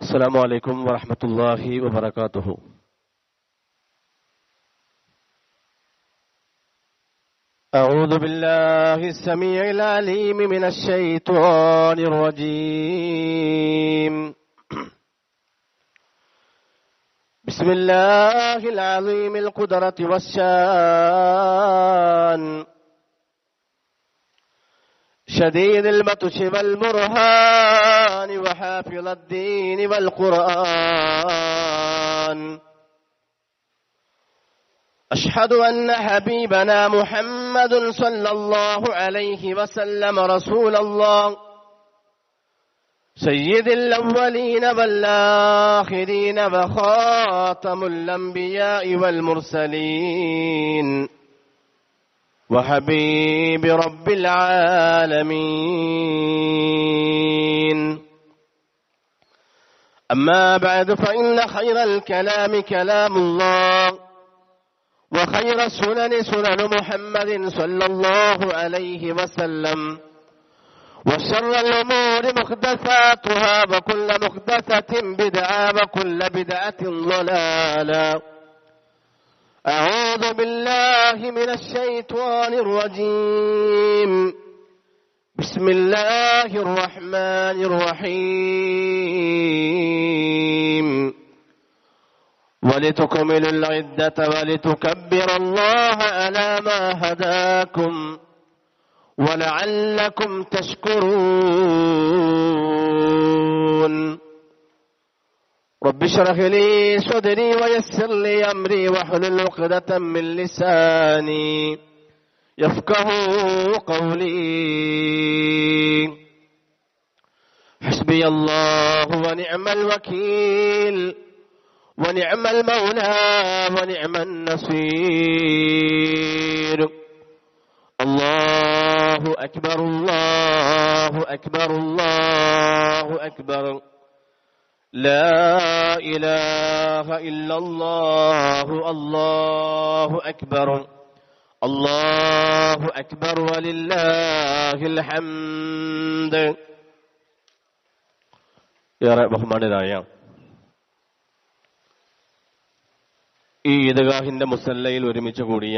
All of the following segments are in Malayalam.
السلام عليكم ورحمة الله وبركاته. أعوذ بالله السميع العليم من الشيطان الرجيم. بسم الله العظيم القدرة والشان، شديد البطش والبرهان، وحافظ الدين والقرآن. أشهد أن حبيبنا محمد صلى الله عليه وسلم رسول الله، سيد الأولين والآخرين، وخاتم الأنبياء والمرسلين، وحبيب رب العالمين. أما بعد، فإن خير الكلام كلام الله، وخير السنن سنن محمد صلى الله عليه وسلم، وشر الأمور محدثاتها، وكل محدثة بدعة، وكل بدعة ضلالة. أعوذ بالله من الشيطان الرجيم. بسم الله الرحمن الرحيم. ولتكملوا العدة ولتكبروا الله على ما هداكم ولعلكم تشكرون. رب اشرح لي صدري ويسر لي أمري واحلل عقدة من لساني يفقهوا قولي. حسبي الله ونعم الوكيل، ونعم المولى ونعم النصير. الله أكبر الله أكبر الله أكبر، لا إله إلا الله. الله أكبر الله أكبر ولله الحمد. ഏറെ ബഹുമാനരായ ഈ ഈദ്ഗാഹിന്റെ മുസല്ലയിൽ ഒരുമിച്ച് കൂടിയ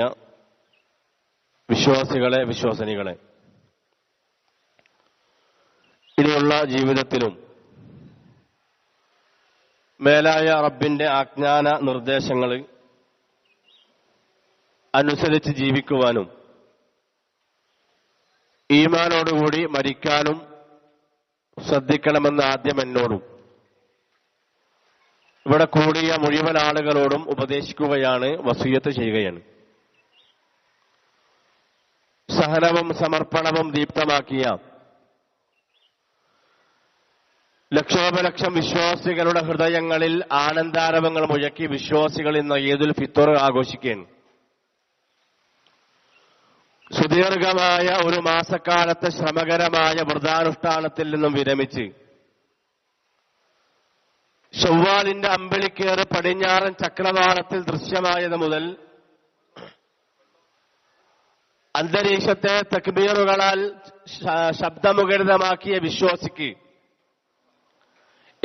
വിശ്വാസികളെ, വിശ്വാസിനികളെ, ഇനിയുള്ള ജീവിതത്തിലും മേലായ റബ്ബിന്റെ ആജ്ഞാന നിർദ്ദേശങ്ങൾ അനുസരിച്ച് ജീവിക്കുവാനും ഈമാനോടുകൂടി മരിക്കാനും ശ്രദ്ധിക്കണമെന്ന് ആദ്യം എന്നോടും ഇവിടെ കൂടിയ മുഴുവൻ ആളുകളോടും ഉപദേശിക്കുകയാണ്, വസിയത്ത് ചെയ്യുകയാണ്. സഹനവും സമർപ്പണവും ദീപ്തമാക്കിയ ലക്ഷോപലക്ഷം വിശ്വാസികളുടെ ഹൃദയങ്ങളിൽ ആനന്ദാരവങ്ങൾ മുഴക്കി വിശ്വാസികൾ ഇന്ന് ഈദുൽ ഫിത്തർ ആഘോഷിക്കുകയാണ്. സുദീർഘമായ ഒരു മാസക്കാലത്തെ ശ്രമകരമായ വ്രതാനുഷ്ഠാനത്തിൽ നിന്നും വിരമിച്ച് ശവ്വാലിന്റെ അമ്പിളിക്കേറ് പടിഞ്ഞാറൻ ചക്രവാളത്തിൽ ദൃശ്യമായത് മുതൽ അന്തരീക്ഷത്തെ തക്ബീറുകളാൽ ശബ്ദമുഖരിതമാക്കിയ വിശ്വാസിക്ക്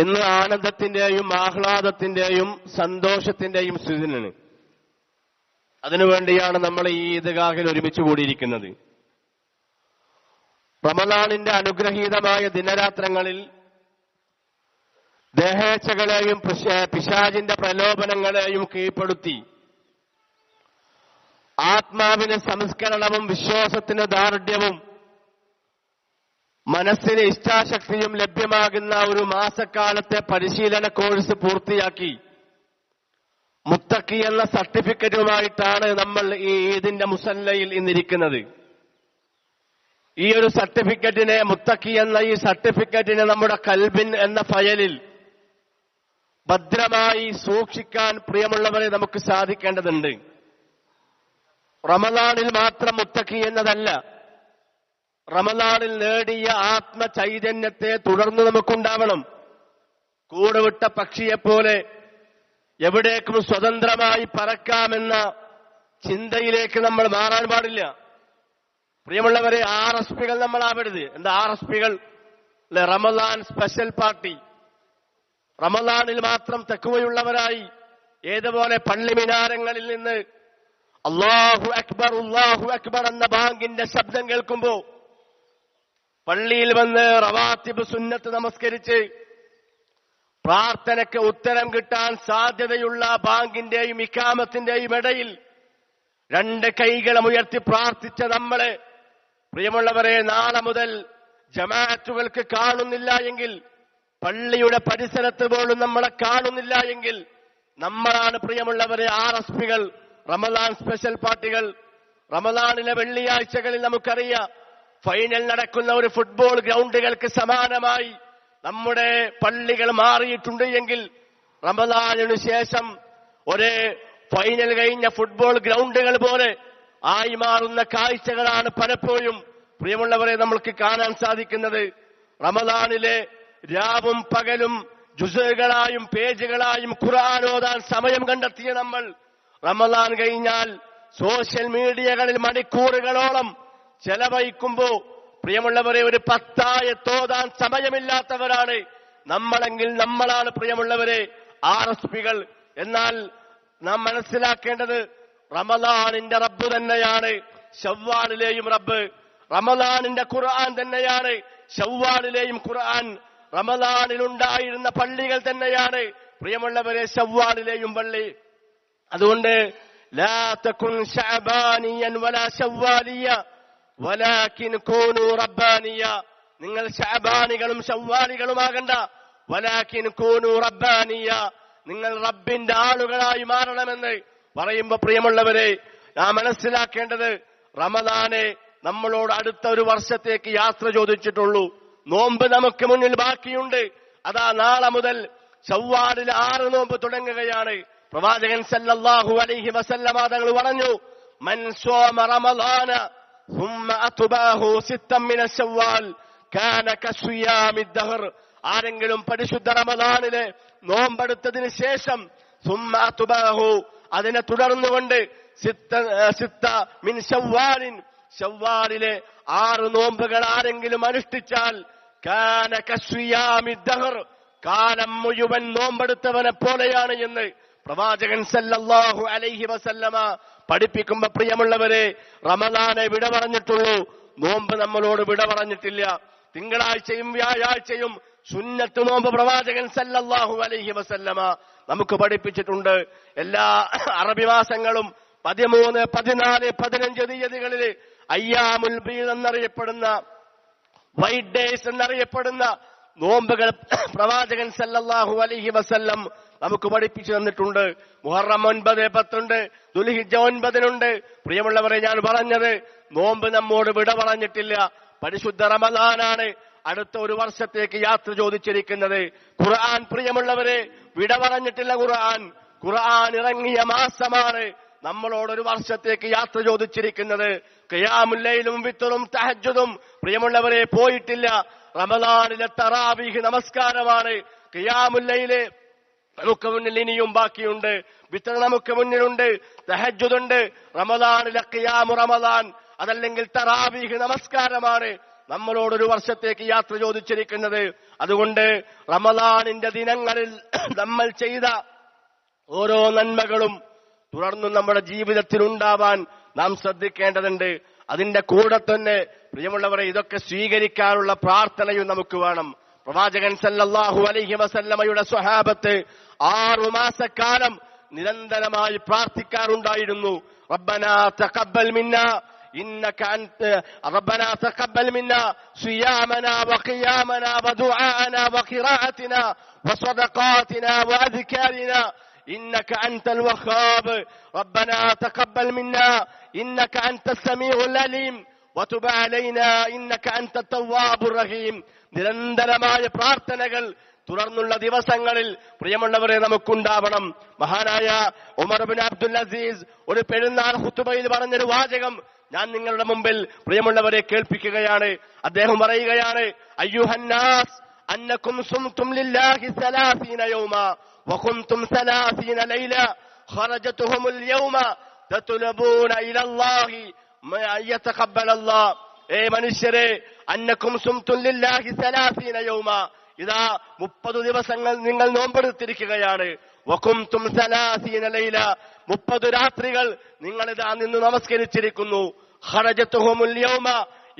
ഇന്ന് ആനന്ദത്തിന്റെയും ആഹ്ലാദത്തിന്റെയും സന്തോഷത്തിന്റെയും സുദിനാണ്. അതിനുവേണ്ടിയാണ് നമ്മൾ ഈ ഈദ്ഗാഹിൽ ഒരുമിച്ച് കൂടിയിരിക്കുന്നത്. റമളാനിന്റെ അനുഗ്രഹീതമായ ദിനരാത്രങ്ങളിൽ ദേഹേച്ഛകളെയും പിശാചിന്റെ പ്രലോഭനങ്ങളെയും കീഴ്പ്പെടുത്തി ആത്മാവിന് സംസ്കരണവും വിശ്വാസത്തിന് ദാർഢ്യവും മനസ്സിന് ഇച്ഛാശക്തിയും ലഭ്യമാകുന്ന ഒരു മാസക്കാലത്തെ പരിശീലന കോഴ്സ് പൂർത്തിയാക്കി മുത്തഖി എന്ന സർട്ടിഫിക്കറ്റുമായിട്ടാണ് നമ്മൾ ഈ ഈദിന്റെ മുസല്ലയിൽ ഇന്നിരിക്കുന്നത്. ഈ ഒരു സർട്ടിഫിക്കറ്റിനെ, മുത്തഖി എന്ന ഈ സർട്ടിഫിക്കറ്റിനെ നമ്മുടെ കൽബിൻ എന്ന ഫയലിൽ ഭദ്രമായി സൂക്ഷിക്കാൻ പ്രിയമുള്ളവരെ നമുക്ക് സാധിക്കേണ്ടതുണ്ട്. റമളാനിൽ മാത്രം മുത്തഖി എന്നതല്ല, റമളാനിൽ നേടിയ ആത്മചൈതന്യത്തെ തുടർന്ന് നമുക്കുണ്ടാവണം. കൂടുവിട്ട പക്ഷിയെപ്പോലെ എവിടേക്കും സ്വതന്ത്രമായി പറക്കാമെന്ന ചിന്തയിലേക്ക് നമ്മൾ മാറാൻ പാടില്ല. പ്രിയമുള്ളവരെ, RSPകൾ നമ്മൾ ആവരുത്. എന്താ RSPകൾ? റമളാൻ സ്പെഷ്യൽ പാർട്ടി, റമളാനിൽ മാത്രം തഖ്വയുള്ളവരായി ഏതുപോലെ പള്ളി മിനാരങ്ങളിൽ നിന്ന് അല്ലാഹു അക്ബർ എന്ന ബാങ്കിന്റെ ശബ്ദം കേൾക്കുമ്പോ പള്ളിയിൽ വന്ന് റവാത്തിബ് സുന്നത്ത് നമസ്കരിച്ച് പ്രാർത്ഥനയ്ക്ക് ഉത്തരം കിട്ടാൻ സാധ്യതയുള്ള ബാങ്കിന്റെയും ഇഖാമത്തിന്റെയും ഇടയിൽ രണ്ട് കൈകളും ഉയർത്തി പ്രാർത്ഥിച്ച നമ്മളെ, പ്രിയമുള്ളവരെ, നാളെ മുതൽ ജമാഅത്തുകൾക്ക് കാണുന്നില്ല എങ്കിൽ, പള്ളിയുടെ പരിസരത്ത് പോലും നമ്മളെ കാണുന്നില്ല എങ്കിൽ, നമ്മളാണ് പ്രിയമുള്ളവരെ RSPകൾ, റമദാൻ സ്പെഷ്യൽ പാർട്ടികൾ. റമദാനിലെ വെള്ളിയാഴ്ചകളിൽ നമുക്കറിയാം, ഫൈനൽ നടക്കുന്ന ഒരു ഫുട്ബോൾ ഗ്രൗണ്ടുകൾക്ക് സമാനമായി നമ്മുടെ പള്ളികൾ മാറിയിട്ടുണ്ട് എങ്കിൽ, റമദാനിനു ശേഷം ഒരു ഫൈനൽ കഴിഞ്ഞ ഫുട്ബോൾ ഗ്രൗണ്ടുകൾ പോലെ ആയി മാറുന്ന കാഴ്ചകളാണ് പലപ്പോഴും പ്രിയമുള്ളവരെ നമ്മൾക്ക് കാണാൻ സാധിക്കുന്നത്. റമദാനിലെ രാവും പകലും ജുസുകളായും പേജുകളായും ഖുർആൻ ഓതാൻ സമയം കണ്ടെത്തിയ നമ്മൾ റമദാൻ കഴിഞ്ഞാൽ സോഷ്യൽ മീഡിയകളിൽ മണിക്കൂറുകളോളം ചെലവഴിക്കുമ്പോ പ്രിയമുള്ളവരെ ഒരു പത്തായത്തോതാൻ സമയമില്ലാത്തവരാണ് നമ്മളെങ്കിൽ നമ്മളാണ് പ്രിയമുള്ളവരെ RSPകൾ. എന്നാൽ നാം മനസ്സിലാക്കേണ്ടത് റമദാനിന്റെ റബ്ബ് തന്നെയാണ് ശവ്വാലിലെയും റബ്ബ്. റമദാനിന്റെ ഖുർആൻ തന്നെയാണ് ശവ്വാലിലെയും ഖുർആൻ. റമദാനിലുണ്ടായിരുന്ന പള്ളികൾ തന്നെയാണ് പ്രിയമുള്ളവരെ ശവ്വാലിലെയും പള്ളി. അതുകൊണ്ട് ലാ തകുൻ ശഅബാനിയൻ വലാ ശവ്വാലിയ വലാകിൻ കൂനു റബ്ബാനിയ. നിങ്ങൾ ശഅബാനികളും ശവ്വാലികളുമാകണ്ട, വലാകിൻ കൂനു റബ്ബാനിയ, നിങ്ങൾ റബ്ബിന്റെ ആളുകളായി മാറണമെന്ന് പറയുമ്പോ പ്രിയമുള്ളവരെ നാം മനസ്സിലാക്കേണ്ടത്, റമദാനെ നമ്മളോട് അടുത്ത ഒരു വർഷത്തേക്ക് യാത്ര ചോദിച്ചിട്ടുള്ളൂ. നോമ്പ് നമുക്ക് മുന്നിൽ ബാക്കിയുണ്ട്. അതാ നാളെ മുതൽ ശവ്വാലിൽ 6 നോമ്പ് തുടങ്ങുകയാണ്. പ്രവാചകൻ സല്ലല്ലാഹു അലൈഹി വസല്ലമ തങ്ങൾ പറഞ്ഞു, മൻ സ്വമ റമളാന ثم أتباه ستا من الشوال كان كصيام الدهر. ആരെങ്കിലും പരിശുദ്ധ റമളാനിലെ നോമ്പെടുത്തതിന് ശേഷം ثم أتباه അതിനെ തുടർന്നുകൊണ്ട് സിത്ത മിൻ ശവ്വാലിൻ ശവ്വാലിലെ 6 നോമ്പുകൾ ആരെങ്കിലും അനുഷ്ഠിച്ചാൽ കാന കസ്വിയാമി ദഹർ, കാലം മുഴുവൻ നോമ്പെടുത്തവനെ പോലെയാണ് എന്ന് പ്രവാചകൻ സല്ലല്ലാഹു അലൈഹി വസല്ലമ പഠിപ്പിക്കുമ്പോ പ്രിയമുള്ളവരെ, റമദാനെ വിട പറഞ്ഞിട്ടുള്ളൂ, നോമ്പ് നമ്മളോട് വിട പറഞ്ഞിട്ടില്ല. തിങ്കളാഴ്ചയും വ്യാഴാഴ്ചയും സുന്നത്ത് നോമ്പ് പ്രവാചകൻ സല്ലല്ലാഹു അലൈഹി വസല്ലമ നമുക്ക് പഠിപ്പിച്ചിട്ടുണ്ട്. എല്ലാ അറബി മാസങ്ങളും 13, 14, 15 തീയതികളിൽ അയ്യാമുൽ ബീദ് എന്നറിയപ്പെടുന്ന, വൈറ്റ് ഡേയ്സ് എന്നറിയപ്പെടുന്ന നോമ്പുകൾ പ്രവാചകൻ സല്ലല്ലാഹു അലൈഹി വസല്ലം നമുക്ക് പഠിപ്പിച്ചു തന്നിട്ടുണ്ട്. മുഹറം 9, 10 ദുൽഹിജ്ജ 9 പ്രിയമുള്ളവരെ, ഞാൻ പറഞ്ഞത് നോമ്പ് നമ്മോട് വിട പറഞ്ഞിട്ടില്ല. പരിശുദ്ധ റമദാനാണ് അടുത്ത ഒരു വർഷത്തേക്ക് യാത്ര ചോദിച്ചിരിക്കുന്നത്. ഖുർആൻ പ്രിയമുള്ളവരെ വിട പറഞ്ഞിട്ടില്ല. ഖുർആൻ ഇറങ്ങിയ മാസമാണ് നമ്മളോടൊരു വർഷത്തേക്ക് യാത്ര ചോദിച്ചിരിക്കുന്നത്. ഖിയാമുൽ ലൈലും വിത്റും തഹജ്ജുദും പ്രിയമുള്ളവരെ പോയിട്ടില്ല. റമദാനിലെ തറാവീഹ് നമസ്കാരമാണ്. ഖിയാമുൽ ലൈല് നമുക്ക് മുന്നിൽ ഇനിയും ബാക്കിയുണ്ട്. വിത്ർ നമുക്ക് മുന്നിലുണ്ട്, തഹജ്ജുദുണ്ട്. റമദാനിലെ ഖിയാമു റമദാൻ അതല്ലെങ്കിൽ തറാവീഹ് നമസ്കാരമാണ് നമ്മളോടൊരു വർഷത്തേക്ക് യാത്ര ചോദിച്ചിരിക്കുന്നത്. അതുകൊണ്ട് റമദാനിന്റെ ദിനങ്ങളിൽ നമ്മൾ ചെയ്ത ഓരോ നന്മകളും തുടർന്നും നമ്മുടെ ജീവിതത്തിൽ ഉണ്ടാവാൻ നാം ശ്രദ്ധിക്കേണ്ടതുണ്ട്. അതിന്റെ കൂടെ തന്നെ പ്രിയമുള്ളവരെ ഇതൊക്കെ സ്വീകരിക്കാനുള്ള പ്രാർത്ഥനയും നമുക്ക് വേണം. പ്രവാചകൻ സല്ലല്ലാഹു അലൈഹി വസല്ലമയുടെ സ്വഹാബത്ത് 6 മാസക്കാലം നിരന്തരമായി പ്രാർത്ഥിക്കാറുണ്ടായിരുന്നു. റബ്ബനാ തഖബ്ബൽ മിന്നാ إنك أنت ربنا تقبل منا صيامنا وقيامنا ودعاءنا وقراءتنا وصدقاتنا وأذكارنا إنك أنت الوهاب ربنا تقبل منا إنك أنت السميع العليم وتب علينا إنك أنت التواب الرحيم. നിരന്തരമായ പ്രാർത്ഥനകൾ തുടർന്നുള്ള ദിവസങ്ങളിൽ പ്രിയമുള്ളവരെ നമുക്കുണ്ടാവണം. മഹാനായ ഉമർ ബിൻ അബ്ദുൽ അസീസ് ഒരു പെരുന്നാൾ ഖുതുബയിൽ പറഞ്ഞൊരു വാചകം ഞാൻ നിങ്ങളുടെ മുമ്പിൽ പ്രിയമുള്ളവരെ കേൾപ്പിക്കുകയാണ്. അദ്ദേഹം പറയുകയാണ്, അയ്യുഹന്നാസ് അന്നകും സുംതും ലില്ലാഹി 30 യൗമ വകുംതും 30 ലൈല ഖറജതുഹുൽ യൗമ തത്ലബൂന ഇലല്ലാഹി യതഖബ്ബൽ അല്ലാഹ്. മനുഷ്യരെ, അന്നകും സുംതും ലില്ലാഹി 30 യൗമ, ഇതാ 30 ദിവസങ്ങൾ നിങ്ങൾ നോമ്പെടുത്തിരിക്കുകയാണ്. വകുംതും 30 ലൈല, 30 രാത്രികൾ നിങ്ങൾ ഇതാ നിന്ന് നമസ്കരിച്ചിരിക്കുന്നു. ഖറജതുഹുമുൽ യൗമ,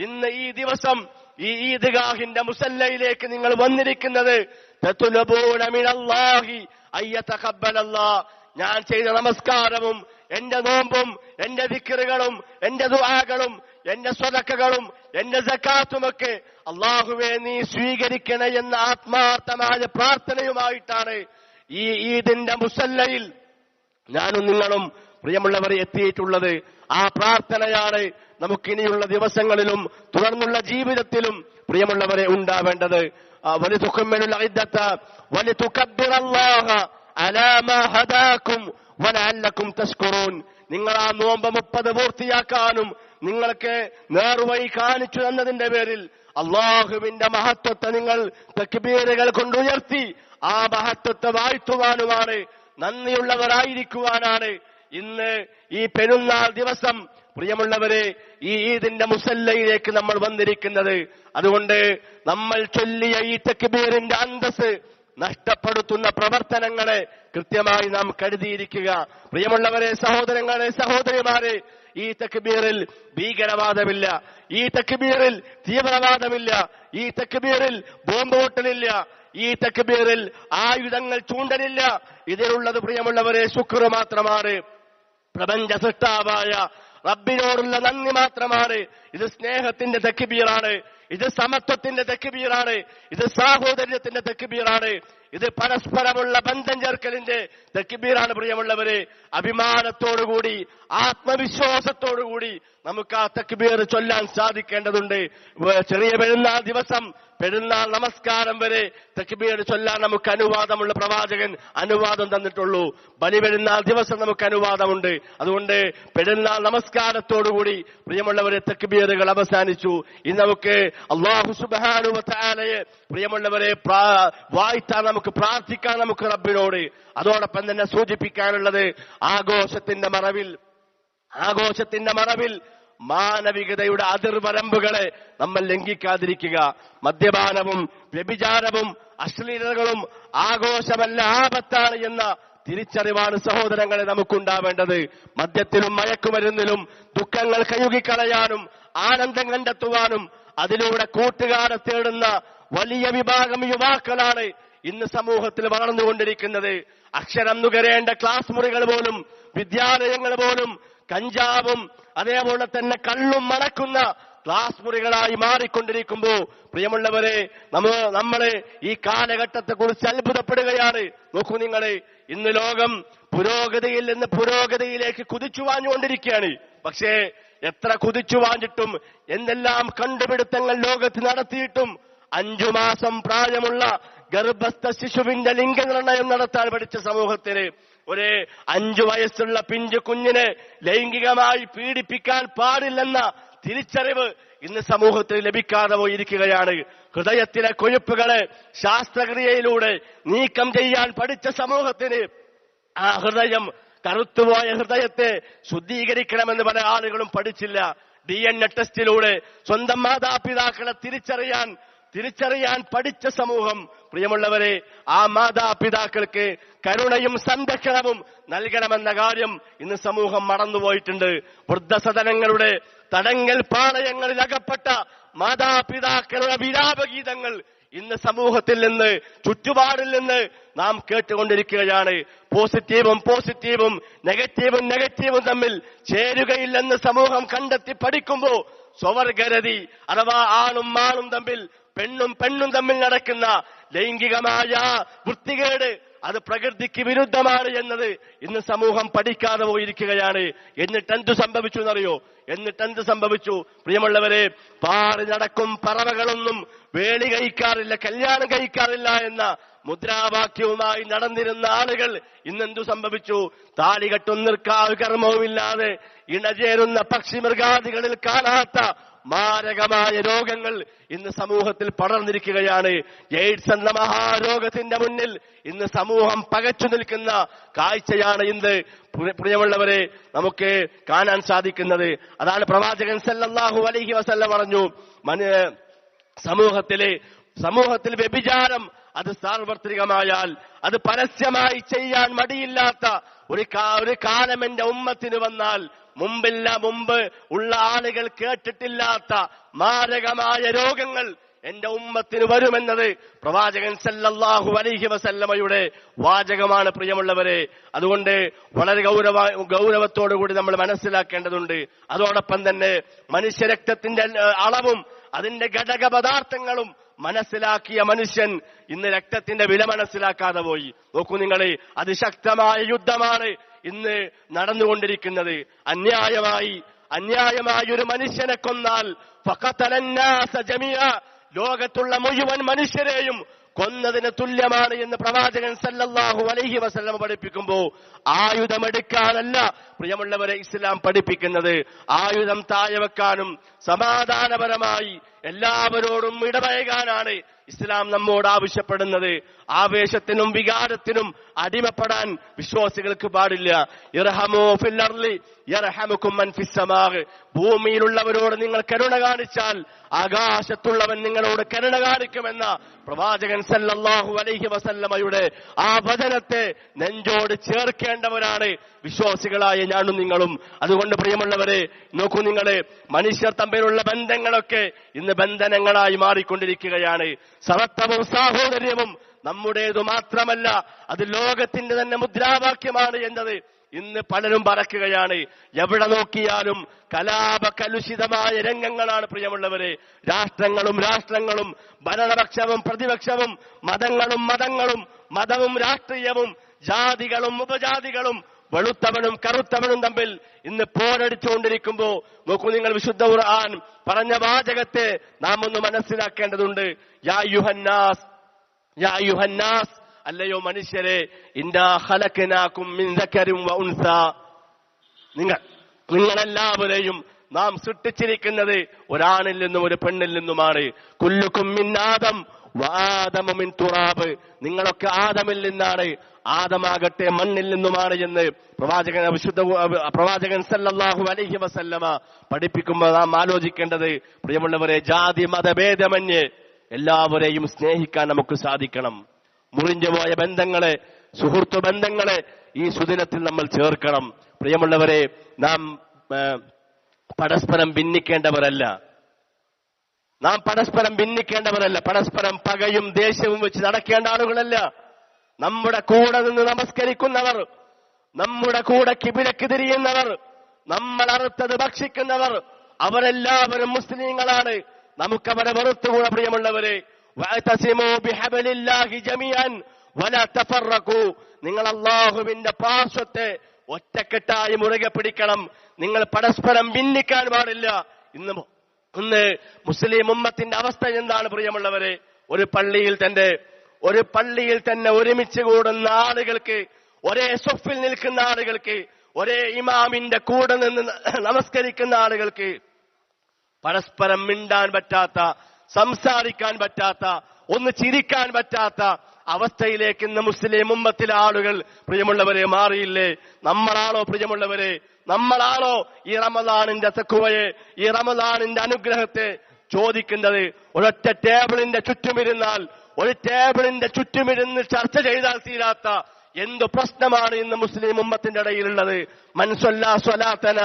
ഇന്ന് ഈ ദിവസം ഈ ഈദ്ഗാഹിന്റെ മുസല്ലയിലേക്ക് നിങ്ങൾ വന്നിരിക്കുന്നത് തത്ലുബൂന മിനല്ലാഹി അയ്യതഖബ്ബലല്ലാഹ്, ഞാൻ ചെയ്ത നമസ്കാരവും എന്റെ നോമ്പും എന്റെ ദിക്റുകളും എന്റെ ദുആകളും എന്റെ സ്വതക്കകളും എന്റെ സകാത്തുമൊക്കെ അല്ലാഹുവേ നീ സ്വീകരിക്കണേ എന്ന ആത്മാർത്ഥമായ പ്രാർത്ഥനയുമായിട്ടാണ് ഈ ഈദിന്റെ മുസല്ലയിൽ ഞാനും നിങ്ങളും പ്രിയമുള്ളവരെ എത്തിയിട്ടുള്ളത്. ആ പ്രാർത്ഥനയാണ് നമുക്കിനിയുള്ള ദിവസങ്ങളിലും തുടർന്നുള്ള ജീവിതത്തിലും പ്രിയമുള്ളവരെ ഉണ്ടാവേണ്ടത്. വലിതുകമ്മിലുൽ ഇദ്ദത വലിതുകബ്ബിറല്ലാഹ അലാ മാ ഹദാകും വലഅല്ലകും തശ്കുറൂൻ. നിങ്ങൾ ആ നോമ്പ് 30 പൂർത്തിയാക്കാനും നിങ്ങൾക്ക് നേർവഴി കാണിച്ചു തന്നതിന്റെ പേരിൽ അള്ളാഹുവിന്റെ മഹത്വത്തെ നിങ്ങൾ തക്ബീറുകൾ കൊണ്ടുയർത്തി ആ മഹത്വത്തെ വാഴ്ത്തുവാനുമാണ്, നന്ദിയുള്ളവരായിരിക്കുവാനാണ് ഇന്ന് ഈ പെരുന്നാൾ ദിവസം പ്രിയമുള്ളവരെ ഈ ഈദിന്റെ മുസല്ലയിലേക്ക് നമ്മൾ വന്നിരിക്കുന്നത്. അതുകൊണ്ട് നമ്മൾ ചൊല്ലിയ ഈ തക്ബീറിന്റെ അന്തസ് നഷ്ടപ്പെടുത്തുന്ന പ്രവർത്തനങ്ങളെ കൃത്യമായി നാം കരുതിയിരിക്കുക. പ്രിയമുള്ളവരെ, സഹോദരങ്ങളെ, സഹോദരിമാരെ, ഈ തക്ബീറിൽ ഭീകരവാദമില്ല, ഈ തക്ബീറിൽ തീവ്രവാദമില്ല, ഈ തക്ബീറിൽ ബോംബ് പൊട്ടലില്ല, ഈ തക്ബീറിൽ ആയുധങ്ങൾ ചൂണ്ടലില്ല. ഇതിലുള്ളത് പ്രിയമുള്ളവരെ ശുക്ർ മാത്രമാണ്, പ്രപഞ്ച സൃഷ്ടാവായ റബ്ബിനോടുള്ള നന്ദി മാത്രമാണ്. ഇത് സ്നേഹത്തിന്റെ തക്ബീറാണ്, ഇത് സമത്വത്തിന്റെ തക്ബീറാണ്, ഇത് സാഹോദര്യത്തിന്റെ തക്ബീറാണ്, ഇത് പരസ്പരമുള്ള ബന്ധം ചേർക്കലിന്റെ തക്ബീറാണ്. പ്രിയമുള്ളവരെ, അഭിമാനത്തോടുകൂടി ആത്മവിശ്വാസത്തോടുകൂടി നമുക്ക് ആ തക്ബീർ ചൊല്ലാൻ സാധിക്കേണ്ടതുണ്ട്. ചെറിയ പെരുന്നാൾ ദിവസം പെരുന്നാൾ നമസ്കാരം വരെ തക്ബീർ ചൊല്ലാൻ നമുക്ക് അനുവാദമുള്ള പ്രവാചകൻ അനുവാദം തന്നിട്ടുള്ളൂ. ബലിപെരുന്നാൾ ദിവസം നമുക്ക് അനുവാദമുണ്ട്. അതുകൊണ്ട് പെരുന്നാൾ നമസ്കാരത്തോടുകൂടി പ്രിയമുള്ളവരെ തക്ബീറുകൾ അവസാനിച്ചു. ഇന്ന് നമുക്ക് അല്ലാഹു സുബ്ഹാനഹു വ തആലയെ പ്രിയമുള്ളവരെ വാഴ്ത്താൻ, നമുക്ക് പ്രാർത്ഥിക്കാൻ നമുക്ക് റബ്ബിനോട്. അതോടൊപ്പം തന്നെ സൂചിപ്പിക്കാനുള്ളത് ആഘോഷത്തിന്റെ മറവിൽ മാനവികതയുടെ അതിർവരമ്പുകളെ നമ്മൾ ലംഘിക്കാതിരിക്കുക. മദ്യപാനവും വ്യഭിചാരവും അശ്ലീലതകളും ആഘോഷമല്ല, ആപത്താണ് എന്ന തിരിച്ചറിവാണ് സഹോദരങ്ങളെ നമുക്കുണ്ടാവേണ്ടത്. മദ്യത്തിലും മയക്കുമരുന്നിലും ദുഃഖങ്ങൾ കഴുകിക്കളയാനും ആനന്ദം കണ്ടെത്തുവാനും അതിലൂടെ കൂട്ടുകാരെ തേടുന്ന വലിയ വിഭാഗം യുവാക്കളാണ് ഇന്ന് സമൂഹത്തിൽ വളർന്നുകൊണ്ടിരിക്കുന്നത്. അക്ഷരം നുകരേണ്ട ക്ലാസ് മുറികൾ പോലും, വിദ്യാലയങ്ങൾ പോലും കഞ്ചാവും അതേപോലെ തന്നെ കള്ളും മണക്കുന്ന ക്ലാസ് മുറികളായി മാറിക്കൊണ്ടിരിക്കുമ്പോ പ്രിയമുള്ളവരെ, നമ്മള് ഈ കാലഘട്ടത്തെ കുറിച്ച് അത്ഭുതപ്പെടുകയാണ്. നോക്കൂ നിങ്ങളെ, ഇന്ന് ലോകം പുരോഗതിയിൽ നിന്ന് പുരോഗതിയിലേക്ക് കുതിച്ചുവാഞ്ഞുകൊണ്ടിരിക്കുകയാണ്. പക്ഷേ എത്ര കുതിച്ചുവാഞ്ഞിട്ടും എന്തെല്ലാം കണ്ടുപിടുത്തങ്ങൾ ലോകത്ത് നടത്തിയിട്ടും 5 മാസം പ്രായമുള്ള ഗർഭസ്ഥ ശിശുവിന്റെ ലിംഗനിർണയം നടത്താൻ പഠിച്ച സമൂഹത്തിന് ഒരു 5 വയസ്സുള്ള പിഞ്ചു കുഞ്ഞിനെ ലൈംഗികമായി പീഡിപ്പിക്കാൻ പാടില്ലെന്ന തിരിച്ചറിവ് ഇന്ന് സമൂഹത്തിൽ ലഭിക്കാതെ പോയിരിക്കുകയാണ്. ഹൃദയത്തിലെ കൊഴുപ്പുകളെ ശാസ്ത്രക്രിയയിലൂടെ നീക്കം ചെയ്യാൻ പഠിച്ച സമൂഹത്തിന് ആ കറുത്തുപോയ ഹൃദയത്തെ ശുദ്ധീകരിക്കണമെന്ന് പല ആളുകളും പഠിച്ചില്ല. DNA ടെസ്റ്റിലൂടെ സ്വന്തം മാതാപിതാക്കളെ തിരിച്ചറിയാൻ പഠിച്ച സമൂഹം പ്രിയമുള്ളവരെ, ആ മാതാപിതാക്കൾക്ക് കരുണയും സംരക്ഷണവും നൽകണമെന്ന കാര്യം ഇന്ന് സമൂഹം മറന്നുപോയിട്ടുണ്ട്. വൃദ്ധസദനങ്ങളുടെ തടങ്കൽ പാളയങ്ങളിൽ അകപ്പെട്ട മാതാപിതാക്കളുടെ വിലാപഗീതങ്ങൾ ഇന്ന് സമൂഹത്തിൽ നിന്ന്, ചുറ്റുപാടിൽ നിന്ന് നാം കേട്ടുകൊണ്ടിരിക്കുകയാണ്. പോസിറ്റീവും നെഗറ്റീവും തമ്മിൽ ചേരുകയില്ലെന്ന് സമൂഹം കണ്ടെത്തി പഠിക്കുമ്പോ സ്വവർഗരതി അഥവാ ആണും ആണും തമ്മിൽ, പെണ്ണും തമ്മിൽ നടക്കുന്ന ലൈംഗികമായ വൃത്തികേട് അത് പ്രകൃതിക്ക് വിരുദ്ധമാണ് എന്നത് ഇന്ന് സമൂഹം പഠിക്കാതെ പോയിരിക്കുകയാണ്. എന്നിട്ടെന്തു സംഭവിച്ചു എന്നറിയോ? എന്നിട്ടെന്ത് സംഭവിച്ചു? പ്രിയമുള്ളവരെ, പാറി നടക്കും പറവകളൊന്നും വേളി കഴിക്കാറില്ല, കല്യാണം കഴിക്കാറില്ല എന്ന മുദ്രാവാക്യവുമായി നടന്നിരുന്ന ആളുകൾ ഇന്നെന്തു സംഭവിച്ചു? താലികെട്ടും നിർക്കാവ് കർമ്മവുമില്ലാതെ ഇണചേരുന്ന പക്ഷിമൃഗാദികളിൽ കാണാത്ത മാരകമായ രോഗങ്ങൾ ഇന്ന് സമൂഹത്തിൽ പടർന്നിരിക്കുകയാണ്. എയ്ഡ്സ് എന്ന മഹാരോഗത്തിന്റെ മുന്നിൽ ഇന്ന് സമൂഹം പകച്ചു നിൽക്കുന്ന കാഴ്ചയാണ് ഇന്ന് പ്രിയമുള്ളവരെ നമുക്ക് കാണാൻ സാധിക്കുന്നത്. അതാണ് പ്രവാചകൻ സല്ലല്ലാഹു അലൈഹി വസല്ലം പറഞ്ഞു, സമൂഹത്തിലെ സമൂഹത്തിൽ വ്യഭിചാരം അത് സാർവത്രികമായാൽ, അത് പരസ്യമായി ചെയ്യാൻ മടിയില്ലാത്ത ഒരു കാലം എന്റെ ഉമ്മത്തിന് വന്നാൽ മുമ്പ് ഉള്ള ആളുകൾ കേട്ടിട്ടില്ലാത്ത മാരകമായ രോഗങ്ങൾ എന്റെ ഉമ്മത്തിന് വരുമെന്നത് പ്രവാചകൻ സല്ലല്ലാഹു അലൈഹി വസല്ലമയുടെ വാചകമാണ്. പ്രിയമുള്ളവരെ, അതുകൊണ്ട് വളരെ ഗൗരവത്തോടുകൂടി നമ്മൾ മനസ്സിലാക്കേണ്ടതുണ്ട്. അതോടൊപ്പം തന്നെ മനുഷ്യരക്തത്തിന്റെ അളവും അതിന്റെ ഘടക പദാർത്ഥങ്ങളും മനസ്സിലാക്കിയ മനുഷ്യൻ ഇന്ന് രക്തത്തിന്റെ വില മനസ്സിലാക്കാതെ പോയി. നോക്കൂ നിങ്ങളെ, അതിശക്തമായ യുദ്ധമാണ് ഇന്ന് നടന്നുകൊണ്ടിരിക്കുന്നത്. അന്യായമായി ഒരു മനുഷ്യനെ കൊന്നാൽ ഫഖതലന്നാസ ജമീഅ, ലോകത്തുള്ള മുഴുവൻ മനുഷ്യരെയും കൊന്നതിന് തുല്യമാണ് എന്ന് പ്രവാചകൻ സല്ലല്ലാഹു അലൈഹി വസല്ലം പഠിപ്പിക്കുമ്പോൾ ആയുധമെടുക്കാനല്ല പ്രിയമുള്ളവരെ ഇസ്ലാം പഠിപ്പിക്കുന്നത്. ആയുധം താഴെ വെക്കാനും സമാധാനപരമായി എല്ലാവരോടും ഇടപഴകാനാണ് ഇസ്ലാം നമ്മോട് ആവശ്യപ്പെടുന്നത്. ആവേശത്തിനും വികാരത്തിനും അടിമപ്പെടാൻ വിശ്വാസികൾക്ക് പാടില്ല. ഇർഹമൂ ഫിൽ അർളി യർഹമുകും മൻ ഫിസ് സമാഅ്, ഭൂമിയിലുള്ളവരോട് നിങ്ങൾ കരുണ കാണിച്ചാൽ ആകാശത്തുള്ളവൻ നിങ്ങളോട് കരുണ കാണിക്കുമെന്ന പ്രവാചകൻ സല്ലല്ലാഹു അലൈഹി വസല്ലമയുടെ ആ വചനത്തെ നെഞ്ചോട് ചേർക്കേണ്ടവരാണ് വിശ്വാസികളായ ഞാനും നിങ്ങളും. അതുകൊണ്ട് പ്രിയമുള്ളവരെ, നോക്കൂ നിങ്ങളെ, മനുഷ്യർ തമ്മിലുള്ള ബന്ധങ്ങളൊക്കെ ഇന്ന് ബന്ധനങ്ങളായി മാറിക്കൊണ്ടിരിക്കുകയാണ്. സമത്വവും സാഹോദര്യവും നമ്മുടേതു മാത്രമല്ല, അത് ലോകത്തിന്റെ തന്നെ മുദ്രാവാക്യമാണ് എന്നത് ഇന്ന് പലരും പറക്കുകയാണ്. എവിടെ നോക്കിയാലും കലാപകലുഷിതമായ രംഗങ്ങളാണ് പ്രിയമുള്ളവരെ. രാഷ്ട്രങ്ങളും ഭരണപക്ഷവും പ്രതിപക്ഷവും മതവും രാഷ്ട്രീയവും ജാതികളും ഉപജാതികളും വെളുത്തവനും കറുത്തവനും തമ്മിൽ ഇന്ന് പോരടിച്ചുകൊണ്ടിരിക്കുമ്പോ നോക്കൂ നിങ്ങൾ, വിശുദ്ധ ഖുർആൻ പറഞ്ഞ വാചകത്തെ നാം ഒന്ന് മനസ്സിലാക്കേണ്ടതുണ്ട്. യാ അയ്യുഹന്നാസ്, അല്ലയോ മനുഷ്യരെ, ഇന്നാ ഖലഖനാകും മിൻ ദക്കരിൻ വ ഉൻസ, നിങ്ങളെല്ലാവരെയും നാം സൃഷ്ടിച്ചിരിക്കുന്നത് ഒരാണിൽ നിന്നും ഒരു പെണ്ണിൽ നിന്നുമാണ്. കുല്ലുക്കും മിൻ ആദം വആദമു മിൻ തുറാബ്, നിങ്ങളൊക്കെ ആദമിൽ നിന്നാണ്, ആദമാകട്ടെ മണ്ണിൽ നിന്നുമാണ് എന്ന് പ്രവാചകൻ സല്ലല്ലാഹു അലൈഹി വസല്ലമ പഠിപ്പിക്കുമ്പോൾ നാം ആലോചിക്കേണ്ടത്, പ്രിയമുള്ളവരെ, ജാതി മതഭേദമന്യേ എല്ലാവരെയും സ്നേഹിക്കാൻ നമുക്ക് സാധിക്കണം. മുറിഞ്ഞുപോയ ബന്ധങ്ങളെ, സുഹൃത്തു ബന്ധങ്ങളെ ഈ സുദിനത്തിൽ നമ്മൾ ചേർക്കണം. പ്രിയമുള്ളവരെ, നാം പരസ്പരം ഭിന്നിക്കേണ്ടവരല്ല, പരസ്പരം പകയും ദേഷ്യവും വെച്ച് നടക്കേണ്ട ആളുകളല്ല. നമ്മുടെ കൂടെ നിന്ന് നമസ്കരിക്കുന്നവർ, നമ്മുടെ കൂടെ കിബിലക്ക് തിരിയുന്നവർ, നമ്മൾ അറുത്തത് ഭക്ഷിക്കുന്നവർ, അവരെല്ലാവരും മുസ്ലിങ്ങളാണ്. നമുക്കവരെ വെറുത്തുകൂടെ. പ്രിയമുള്ളവരെ, വഅതസിമൂ ബിഹബ്ലില്ലാഹി ജമീഅൻ വലാ തഫറഖൂ, നിങ്ങൾ അല്ലാഹുവിന്റെ പാർശ്വത്തെ ഒറ്റക്കെട്ടായി മുറുകെ പിടിക്കണം. നിങ്ങൾ പരസ്പരം ഭിന്നിക്കാൻ പാടില്ല. ഇന്ന് മുസ്ലിം ഉമ്മത്തിന്റെ അവസ്ഥ എന്താണ് പ്രിയമുള്ളവരെ? ഒരു പള്ളിയിൽ തന്നെ ഒരുമിച്ച് കൂടുന്ന ആളുകൾക്ക്, ഒരേ സൊഫിൽ നിൽക്കുന്ന ആളുകൾക്ക്, ഒരേ ഇമാമിന്റെ കൂടെ നിന്ന് നമസ്കരിക്കുന്ന ആളുകൾക്ക് പരസ്പരം മിണ്ടാൻ പറ്റാത്ത, സംസാരിക്കാൻ പറ്റാത്ത, ഒന്ന് ചിരിക്കാൻ പറ്റാത്ത അവസ്ഥയിലേക്ക് ഇന്ന് മുസ്ലിം ഉമ്മത്തിലെ ആളുകൾ പ്രിയമുള്ളവരെ മാറിയില്ലേ? നമ്മളാണോ പ്രിയമുള്ളവരെ, നമ്മളാണോ ഈ റമദാനിന്റെ തഖ്വയെ, ഈ റമദാനിന്റെ അനുഗ്രഹത്തെ ചോദിക്കുന്നത്? ഒരൊറ്റ ടേബിളിന്റെ ചുറ്റുമിരുന്ന് ചർച്ച ചെയ്താൽ തീരാത്ത എന്ത് പ്രശ്നമാണ് ഇന്ന് മുസ്ലിം ഉമ്മത്തിന്റെ ഇടയിലുള്ളത്? മൻ സ്വല്ലാ സ്വലാത്തന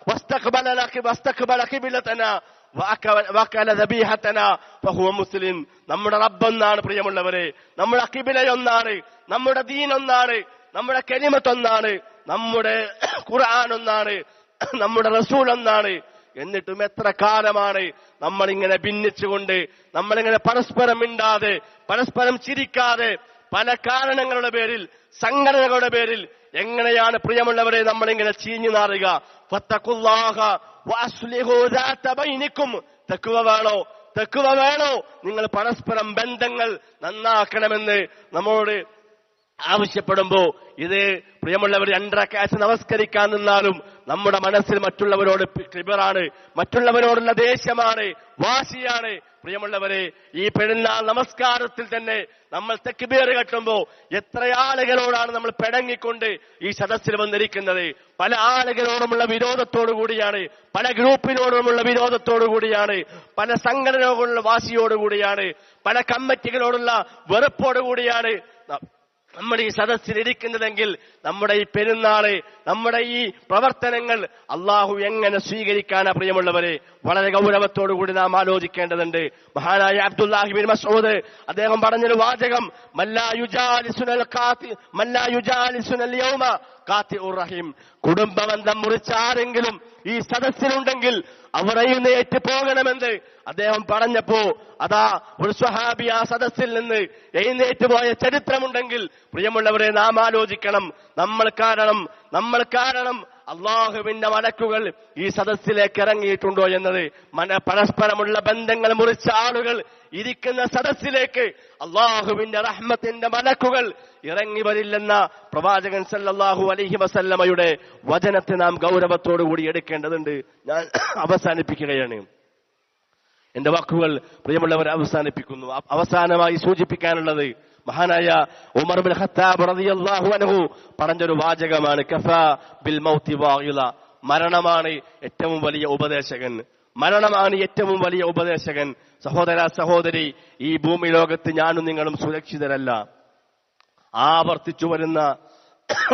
വസ്തഖ്ബല ഖിബ്ലതന വഅകല ദബീഹതന ഫഹുവ മുസ്ലിം. നമ്മുടെ റബ്ബൊന്നാണ് പ്രിയമുള്ളവരെ, നമ്മുടെ ഖിബ്ലയൊന്നാണ്, നമ്മുടെ ദീൻ ഒന്നാണ്, നമ്മുടെ കലിമത്ത് ഒന്നാണ്, നമ്മുടെ ഖുർആൻ ഒന്നാണ്, നമ്മുടെ റസൂൽ ഒന്നാണ്. എന്നിട്ടും എത്ര കാലമാണ് നമ്മളിങ്ങനെ ഭിന്നിച്ചുകൊണ്ട്, നമ്മളിങ്ങനെ പരസ്പരം മിണ്ടാതെ, പരസ്പരം ചിരിക്കാതെ, പല കാരണങ്ങളുടെ പേരിൽ, സംഘടനകളുടെ പേരിൽ എങ്ങനെയാണ് പ്രിയമുള്ളവരെ നമ്മളിങ്ങനെ ചീഞ്ഞു നാറുക? ഫത്തഖുല്ലാഹ വഅസ്ലിഹു ദാത ബൈനിക്കും. തഖ്വ വേണോ? നിങ്ങൾ പരസ്പരം ബന്ധങ്ങൾ നന്നാക്കണമെന്ന് നമ്മോട് ആവശ്യപ്പെടുമ്പോ ഇത് പ്രിയമുള്ളവർ 2 റക്അത്ത് നമസ്കരിക്കാൻ നിന്നാലും നമ്മുടെ മനസ്സിൽ മറ്റുള്ളവരോട് കിബറാണ്, മറ്റുള്ളവരോടുള്ള ദേഷ്യമാണ്, വാശിയാണ്. പ്രിയമുള്ളവരെ, ഈ പെരുന്നാൾ നമസ്കാരത്തിൽ തന്നെ നമ്മൾ തക്ബീർ കെട്ടുമ്പോ എത്ര ആളുകളോടാണ് നമ്മൾ പിണങ്ങിക്കൊണ്ട് ഈ സദസ്സിൽ വന്നിരിക്കുന്നത്. പല ആളുകളോടുമുള്ള വിരോധത്തോടു കൂടിയാണ്, പല ഗ്രൂപ്പിനോടുമുള്ള വിരോധത്തോടു കൂടിയാണ്, പല സംഘടനകളുള്ള വാശിയോടുകൂടിയാണ്, പല കമ്മിറ്റികളോടുള്ള വെറുപ്പോടുകൂടിയാണ് നമ്മൾ ഈ സദസ്സിൽ ഇരിക്കുന്നതെങ്കിൽ നമ്മുടെ ഈ പെരുന്നാള്, നമ്മുടെ ഈ പ്രവർത്തനങ്ങൾ അള്ളാഹു എങ്ങനെ സ്വീകരിക്കാനാ പ്രിയമുള്ളവരെ? വളരെ ഗൗരവത്തോടുകൂടി നാം ആലോചിക്കേണ്ടതുണ്ട്. മഹാനായ അബ്ദുല്ലാഹി ബിൻ മസ്ഊദ് അദ്ദേഹം പറഞ്ഞൊരു വാചകം, മല്ലാ യുജാലിസുനൽ യൗമ ഖാതിഉർ റഹീം. കുടുംബബന്ധം മുറിച്ച ആരെങ്കിലും ഈ സദസ്സിലുണ്ടെങ്കിൽ അവർ എഴുന്നേറ്റ് പോകണമെന്ന് അദ്ദേഹം പറഞ്ഞപ്പോ അതാ ഒരു സ്വഹാബി ആ സദസ്സിൽ നിന്ന് എഴുന്നേറ്റ് പോയ ചരിത്രമുണ്ടെങ്കിൽ പ്രിയമുള്ളവരെ നാം ആലോചിക്കണം, നമ്മൾ കാരണം അള്ളാഹുവിന്റെ മലക്കുകൾ ഈ സദസ്സിലേക്ക് ഇറങ്ങിയിട്ടുണ്ടോ എന്നത്. പരസ്പരമുള്ള ബന്ധങ്ങൾ മുറിച്ച ആളുകൾ ഇരിക്കുന്ന സദസ്സിലേക്ക് അള്ളാഹുവിന്റെ റഹ്മത്തിന്റെ മലക്കുകൾ ഇറങ്ങി വരില്ലെന്ന പ്രവാചകൻ സല്ലല്ലാഹു അലൈഹി വസല്ലമയുടെ വചനത്തെ നാം ഗൗരവത്തോടുകൂടി എടുക്കേണ്ടതുണ്ട്. ഞാൻ അവസാനിപ്പിക്കുകയാണ് എന്റെ വാക്കുകൾ. പ്രിയമുള്ളവർ, അവസാനിപ്പിക്കുന്നു. അവസാനമായി സൂചിപ്പിക്കാനുള്ളത് മഹാനായ ഉമർ ബിൻ ഖത്താബ് റളിയല്ലാഹു അൻഹു പറഞ്ഞൊരു വാചകമാണ്, കഫാ ബിൽ മൗതി വാഇല. മരണമാണ് ഏറ്റവും വലിയ ഉപദേശകൻ. മരണമാണ് ഏറ്റവും വലിയ ഉപദേശകൻ. സഹോദര സഹോദരി, ഈ ഭൂമി ലോകത്ത് ഞാനും നിങ്ങളും സുരക്ഷിതരല്ല. ആവർത്തിച്ചു വരുന്ന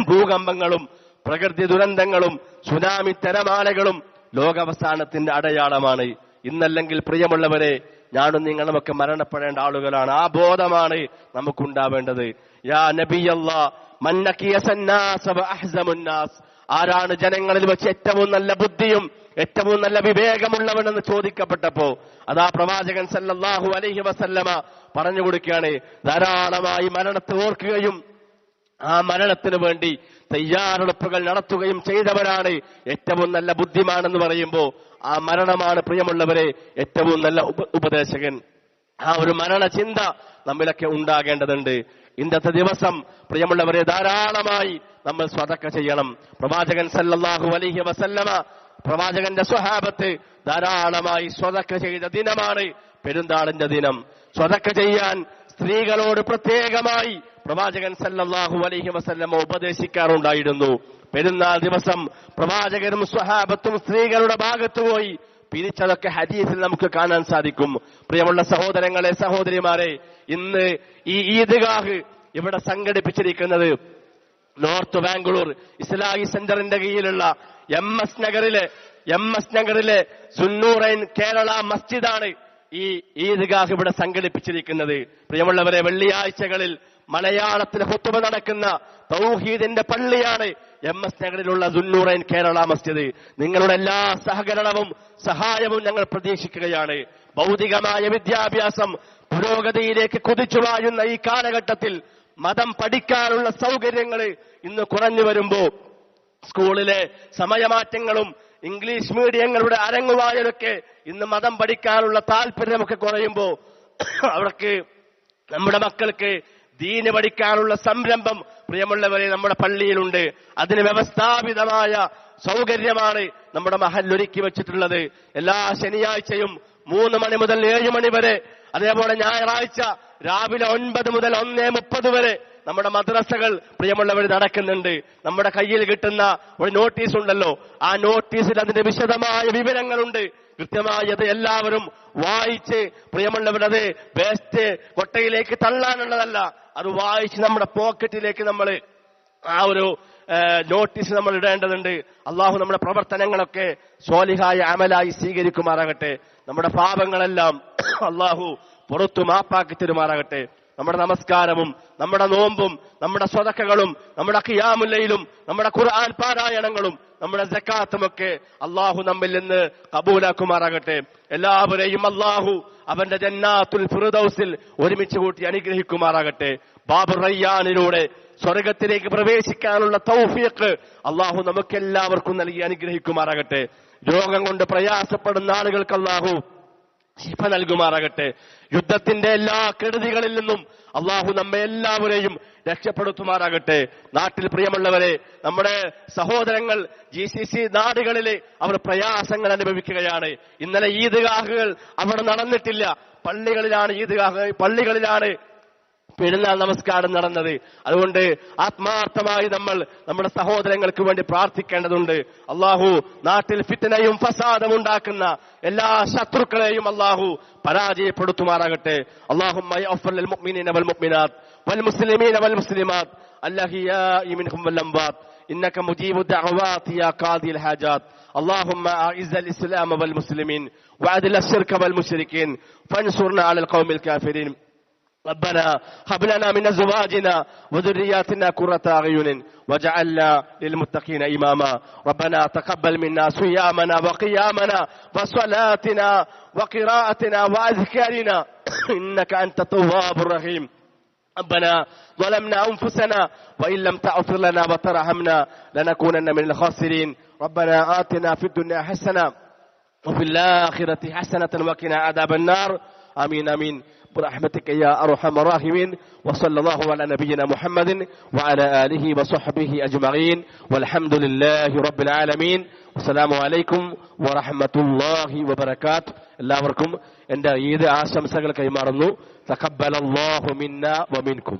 ഭൂകമ്പങ്ങളും പ്രകൃതി ദുരന്തങ്ങളും സുനാമി തിരമാലകളും ലോകാവസാനത്തിന്റെ അടയാളമാണ്. ഇന്നല്ലെങ്കിൽ പ്രിയമുള്ളവരെ, ഞാനും നിങ്ങളുമൊക്കെ മരണപ്പെടേണ്ട ആളുകളാണ്. ആ ബോധമാണ് നമുക്കുണ്ടാവേണ്ടത്. യാ നബിയല്ലാഹ് മൻ നഖിയസന്നാസ വഅഹ്സമുന്നാസ്. ആരാണ് ജനങ്ങളിൽ വെച്ച് ഏറ്റവും നല്ല ബുദ്ധിയും ഏറ്റവും നല്ല വിവേകമുള്ളവനെന്ന് ചോദിക്കപ്പെട്ടപ്പോ അതാ പ്രവാചകൻ സല്ലല്ലാഹു അലൈഹി വസല്ലമ പറഞ്ഞു കൊടുക്കുകയാണ്, ധാരാളമായി മരണത്തെ ഓർക്കുകയും ആ മരണത്തിന് വേണ്ടി തയ്യാറെടുപ്പുകൾ നടത്തുകയും ചെയ്തവരാണ് ഏറ്റവും നല്ല ബുദ്ധിമാനെന്ന് പറയുമ്പോ ആ മരണമാണ് പ്രിയമുള്ളവരെ ഏറ്റവും നല്ല ഉപദേശകൻ. ആ ഒരു മരണചിന്ത നമ്മിലൊക്കെ ഉണ്ടാകേണ്ടതുണ്ട്. ഇന്നത്തെ ദിവസം പ്രിയമുള്ളവരെ ധാരാളമായി നമ്മൾ സ്വതക്ക ചെയ്യണം. പ്രവാചകൻ സല്ലല്ലാഹു അലൈഹി വസല്ലമ പ്രവാചകന്റെ സ്വഹാബത്ത് ധാരാളമായി സ്വതക്ക ചെയ്ത ദിനമാണ് പെരുന്നാളിന്റെ ദിനം. സ്വതക്ക ചെയ്യാൻ സ്ത്രീകളോട് പ്രത്യേകമായി പ്രവാചകൻ സല്ലല്ലാഹു അലൈഹി വസല്ലമ ഉപദേശിക്കാറുണ്ടായിരുന്നു. പെരുന്നാൾ ദിവസം പ്രവാചകരും സ്വഹാബത്തും സ്ത്രീകളുടെ ഭാഗത്ത് പോയി പിരിച്ചതൊക്കെ ഹദീസിൽ നമുക്ക് കാണാൻ സാധിക്കും. പ്രിയമുള്ള സഹോദരങ്ങളെ, സഹോദരിമാരെ, ഇന്ന് ഈ ഈദ്ഗാഹ് ഇവിടെ സംഘടിപ്പിച്ചിരിക്കുന്നത് നോർത്ത് ബാംഗ്ലൂർ ഇസ്ലാഹി സെന്ററിന്റെ കീഴിലുള്ള എം എസ് നഗറിലെ സുന്നൂറൈൻ കേരള മസ്ജിദാണ് ഈ ഈദ്ഗാഹ് ഇവിടെ സംഘടിപ്പിച്ചിരിക്കുന്നത്. പ്രിയമുള്ളവരെ, വെള്ളിയാഴ്ചകളിൽ മലയാളത്തിൽ ഖുത്ബ നടക്കുന്ന തൗഹീദിന്റെ പള്ളിയാണ് എം എസ് നഗറിലുള്ള സുന്നൂറൈൻ കേരള മസ്ജിദ്. നിങ്ങളുടെ എല്ലാ സഹകരണവും സഹായവും ഞങ്ങൾ പ്രതീക്ഷിക്കുകയാണ്. ഭൗതികമായ വിദ്യാഭ്യാസം പുരോഗതിയിലേക്ക് കുതിച്ചുവാഴുന്ന ഈ കാലഘട്ടത്തിൽ മതം പഠിക്കാനുള്ള സൗകര്യങ്ങൾ ഇന്ന് കുറഞ്ഞു വരുമ്പോ സ്കൂളിലെ സമയമാറ്റങ്ങളും ഇംഗ്ലീഷ് മീഡിയങ്ങളുടെ അരങ്ങുവായലൊക്കെ ഇന്ന് മതം പഠിക്കാനുള്ള താല്പര്യമൊക്കെ കുറയുമ്പോ അവർക്ക് നമ്മുടെ മക്കൾക്ക് ദീന് പഠിക്കാനുള്ള സംരംഭം പ്രിയമുള്ളവരെ നമ്മുടെ പള്ളിയിലുണ്ട്. അതിന് വ്യവസ്ഥാപിതമായ സൗകര്യമാണ് നമ്മുടെ മഹല്ലൊരുക്കി വെച്ചിട്ടുള്ളത്. എല്ലാ ശനിയാഴ്ചയും 3 മണി മുതൽ 7 മണി വരെ, അതേപോലെ ഞായറാഴ്ച രാവിലെ 9 മുതൽ 1:30 വരെ നമ്മുടെ മദ്രസകൾ പ്രിയമുള്ളവർ നടക്കുന്നുണ്ട്. നമ്മുടെ കയ്യിൽ കിട്ടുന്ന ഒരു നോട്ടീസ് ഉണ്ടല്ലോ, ആ നോട്ടീസിൽ അതിന്റെ വിശദമായ വിവരങ്ങളുണ്ട്. കൃത്യമായി അത് എല്ലാവരും വായിച്ച് പ്രിയമുള്ളവരത് വേസ്റ്റ് കൊട്ടയിലേക്ക് തള്ളാനുള്ളതല്ല, അത് വായിച്ച് നമ്മുടെ പോക്കറ്റിലേക്ക് നമ്മൾ ആ ഒരു നോട്ടീസ് നമ്മൾ ഇടേണ്ടതുണ്ട്. അള്ളാഹു നമ്മുടെ പ്രവർത്തനങ്ങളൊക്കെ സ്വാലിഹായ അമലായി സ്വീകരിക്കുമാറാകട്ടെ. നമ്മുടെ പാപങ്ങളെല്ലാം അള്ളാഹു പുറത്തു മാപ്പാക്കി തരുമാറാകട്ടെ. നമ്മുടെ നമസ്കാരവും നമ്മുടെ നോമ്പും നമ്മുടെ സ്വതക്കകളും നമ്മുടെ ഖിയാമുൽ ലൈലും നമ്മുടെ ഖുർആൻ പാരായണങ്ങളും നമ്മുടെ സക്കാത്തുമൊക്കെ അള്ളാഹു നമ്മിൽ നിന്ന് കബൂലാക്കുമാറാകട്ടെ. എല്ലാവരെയും അള്ളാഹു അവന്റെ ജന്നാത്തുൽ ഫിർദൗസിൽ ഒരുമിച്ച് കൂട്ടി അനുഗ്രഹിക്കുമാറാകട്ടെ. ബാബുർ റയ്യാനിലൂടെ സ്വർഗത്തിലേക്ക് പ്രവേശിക്കാനുള്ള തൗഫീഖ് അള്ളാഹു നമുക്കെല്ലാവർക്കും നൽകി അനുഗ്രഹിക്കുമാറാകട്ടെ. രോഗം കൊണ്ട് പ്രയാസപ്പെടുന്ന ആളുകൾക്ക് അള്ളാഹു ശിഫ നൽകുമാറാകട്ടെ. യുദ്ധത്തിന്റെ എല്ലാ കെടുതികളിൽ നിന്നും അള്ളാഹു നമ്മെ എല്ലാവരെയും രക്ഷപ്പെടുത്തുമാറാകട്ടെ. നാട്ടിൽ പ്രിയമുള്ളവരെ, നമ്മുടെ സഹോദരങ്ങൾ GCC നാടുകളിൽ അവർ പ്രയാസങ്ങൾ അനുഭവിക്കുകയാണ്. ഇന്നലെ ഈദ്ഗാഹുകൾ അവിടെ നടന്നിട്ടില്ല. പള്ളികളിലാണ് ഈദ്ഗാഹ്, പള്ളികളിലാണ് പെരുന്നാൾ നമസ്കാരം നടന്നത്. അതുകൊണ്ട് ആത്മാർത്ഥമായി നമ്മൾ നമ്മുടെ സഹോദരങ്ങൾക്ക് വേണ്ടി പ്രാർത്ഥിക്കേണ്ടതുണ്ട്. അള്ളാഹു നാട്ടിൽ ഫിത്നയും ഫസാദും ഉണ്ടാക്കുന്ന എല്ലാ ശത്രുക്കളെയും അള്ളാഹു പരാജയപ്പെടുത്തുമാറാകട്ടെ. അല്ലാഹുമ്മ യഗ്ഫിർ ലിൽ മുഅ്മിനീന വൽ മുഅ്മിനാത്ത് വൽ മുസ്ലിമീന വൽ മുസ്ലിമാത്ത് അൽഹയാഇ മിൻഹും വൽ അംവാത്ത് إنك مجيب الدعوات يا قاضي الحاجات. اللهم أعز الإسلام والمسلمين وأذل الشرك والمشركين فانصرنا على القوم الكافرين. ربنا هب لنا من أزواجنا وذرياتنا قرة أعين واجعلنا للمتقين إماما. ربنا تقبل منا صيامنا وقيامنا وصلاتنا وقراءتنا وأذكارنا إنك أنت التواب الرحيم. ربنا ظلمنا أنفسنا وإن لم تغفر لنا وترحمنا لنكونن من الخاسرين. ربنا آتنا في الدنيا حسنة وفي الآخرة حسنة وقنا عذاب النار. آمين آمين برحمتك يا أرحم الراحمين. وصلى الله على نبينا محمد وعلى آله وصحبه أجمعين والحمد لله رب العالمين. السلام عليكم ورحمة الله وبركاته. എല്ലാവർക്കും എൻ്റെ ഈദ് ആശംസകൾ കൈമാറുന്നു. തഖബ്ബലല്ലാഹു മിന്നാ വമിൻകും.